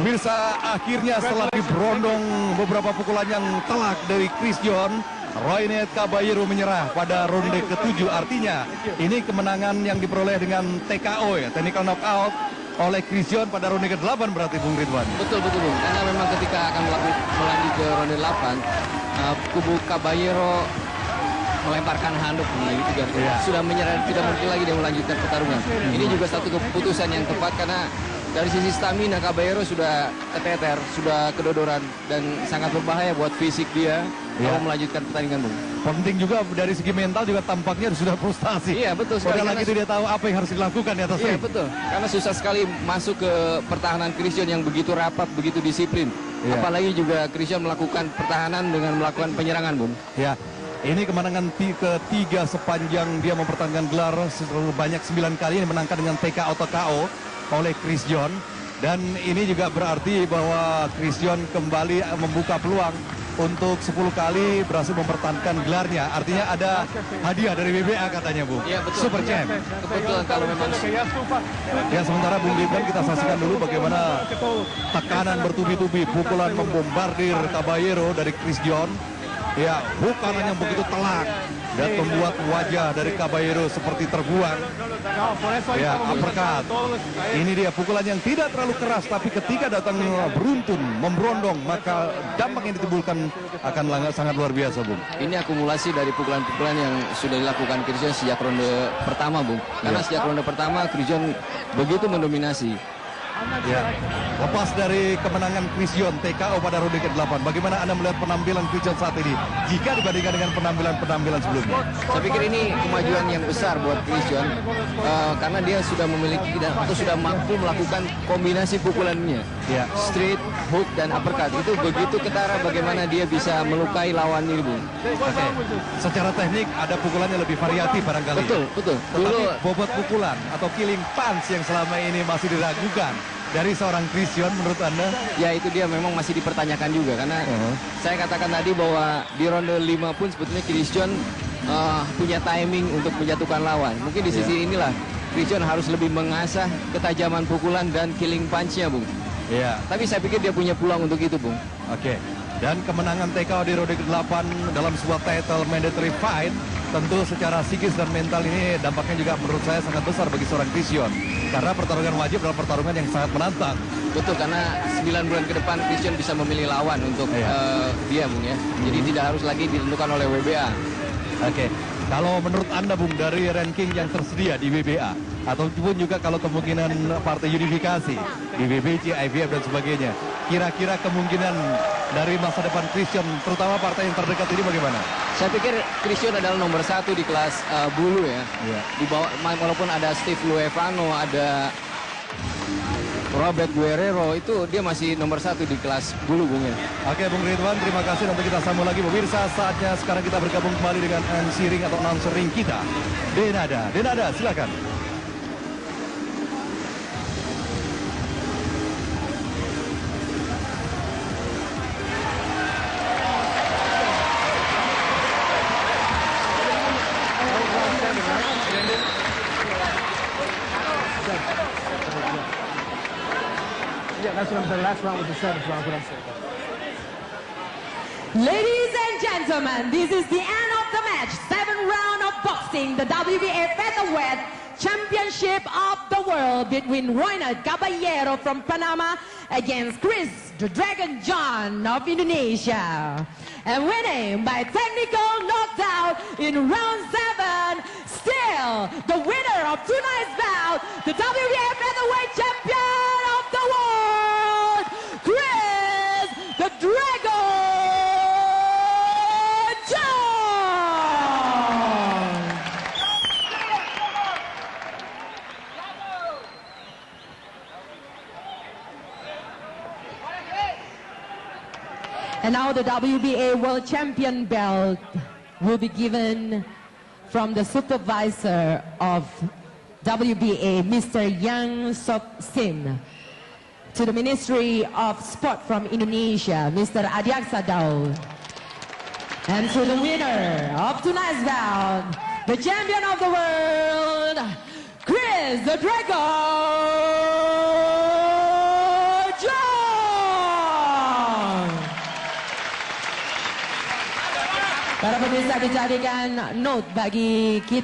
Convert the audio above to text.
Pemirsa, akhirnya setelah diberondong beberapa pukulan yang telak dari Chris John, Roynet Caballero menyerah pada ronde ke-7. Artinya ini kemenangan yang diperoleh dengan TKO ya, technical knockout oleh Chris John pada ronde ke-8 berarti Bung Ridwan. Betul Bung, karena memang ketika akan melanjut ke ronde 8, kubu Caballero melemparkan handuk sudah menyerah, tidak mungkin lagi dia melanjutkan pertarungan. Ini juga satu keputusan yang tepat karena dari sisi stamina Caballero sudah keteter, sudah kedodoran dan sangat berbahaya buat fisik dia kalau melanjutkan pertandingan, Bung. Penting juga dari segi mental juga tampaknya sudah frustasi. Iya betul sekali. Padahal lagi itu dia tahu apa yang harus dilakukan di atas ring. Iya betul. Karena susah sekali masuk ke pertahanan Chris John yang begitu rapat, begitu disiplin. Apalagi juga Chris John melakukan pertahanan dengan melakukan penyerangan, Bung. Ya. Ini kemenangan ketiga sepanjang dia mempertahankan gelar sebanyak 9 kali, yang menangkan dengan TKO atau KO oleh Chris John. Dan ini juga berarti bahwa Chris John kembali membuka peluang untuk 10 kali berhasil mempertahankan gelarnya. Artinya ada hadiah dari WBA katanya, Bu. Iya, betul. Super Champ. Kebetulan kalau memang. Ya, sementara Bung Ridwan kita saksikan dulu bagaimana tekanan bertubi-tubi, pukulan membombardir Caballero dari Chris John. Ya, pukulan yang begitu telak dan membuat wajah dari Caballero seperti terbuang. Ya, uppercut. Ini dia pukulan yang tidak terlalu keras, tapi ketika datang beruntun, memberondong, maka dampak yang ditimbulkan akan sangat luar biasa, Bung. Ini akumulasi dari pukulan-pukulan yang sudah dilakukan Chris John sejak ronde pertama, Bung. Karena sejak ronde pertama Chris John begitu mendominasi. Ya, lepas dari kemenangan Chris John TKO pada ronde ke-8, bagaimana Anda melihat penampilan Chris John saat ini jika dibandingkan dengan penampilan sebelumnya? Saya pikir ini kemajuan yang besar buat Chris John karena dia sudah memiliki atau sudah mampu melakukan kombinasi pukulannya, straight, hook dan uppercut. Itu begitu ketara bagaimana dia bisa melukai lawan ini, Bung. Oke. Secara teknik ada pukulan yang lebih variatif barangkali. Betul. Tetapi bobot pukulan atau killing punch yang selama ini masih diragukan dari seorang Chris John menurut Anda? Ya, itu dia memang masih dipertanyakan juga karena saya katakan tadi bahwa di ronde 5 pun sebetulnya Chris John punya timing untuk menjatuhkan lawan. Mungkin di sisi inilah Chris John harus lebih mengasah ketajaman pukulan dan killing punch-nya, Bung. Iya. Tapi saya pikir dia punya peluang untuk itu, Bung. Oke. Dan kemenangan TKO di ronde ke-8 dalam sebuah title mandatory fight, tentu secara psikis dan mental ini dampaknya juga menurut saya sangat besar bagi seorang Chris John. Karena pertarungan wajib adalah pertarungan yang sangat menantang. Betul, karena 9 bulan ke depan Chris John bisa memilih lawan untuk dia, Bung, ya. Jadi tidak harus lagi ditentukan oleh WBA. Oke. Kalau menurut Anda, Bung, dari ranking yang tersedia di WBA, ataupun juga kalau kemungkinan partai unifikasi di WBC, IBF dan sebagainya, kira-kira kemungkinan dari masa depan Chris John, terutama partai yang terdekat ini bagaimana? Saya pikir Chris John adalah nomor 1 di kelas bulu ya. Di bawah, walaupun ada Steve Luevano, ada Robert Guerrero, itu dia masih nomor 1 di kelas bulu, Bung, ya. Oke, Bung Ridwan, terima kasih. Nanti kita sambung lagi, pemirsa. Saatnya sekarang kita bergabung kembali dengan MC Ring atau announcer ring kita, Denada, silakan. Yeah, that's what I'm saying. Last round was the 7th round. What I'm saying. Ladies and gentlemen, this is the end of the match. 7th round of boxing, the WBA Featherweight Championship of the World between Roynet Caballero from Panama against Chris the Dragon John of Indonesia. And winning by technical knockout in round 7, still the winner of tonight's bout, the WBA Featherweight Champion of the World, Chris the Dragon John! And now the WBA World Champion belt will be given from the supervisor of WBA, Mr. Yang Sok Sim, to the Ministry of Sport from Indonesia, Mr. Adiaksa Daud, and to the winner of tonight's bout, the champion of the world, Chris the Dragon John! Para pemirsa dijadikan note bagi kita.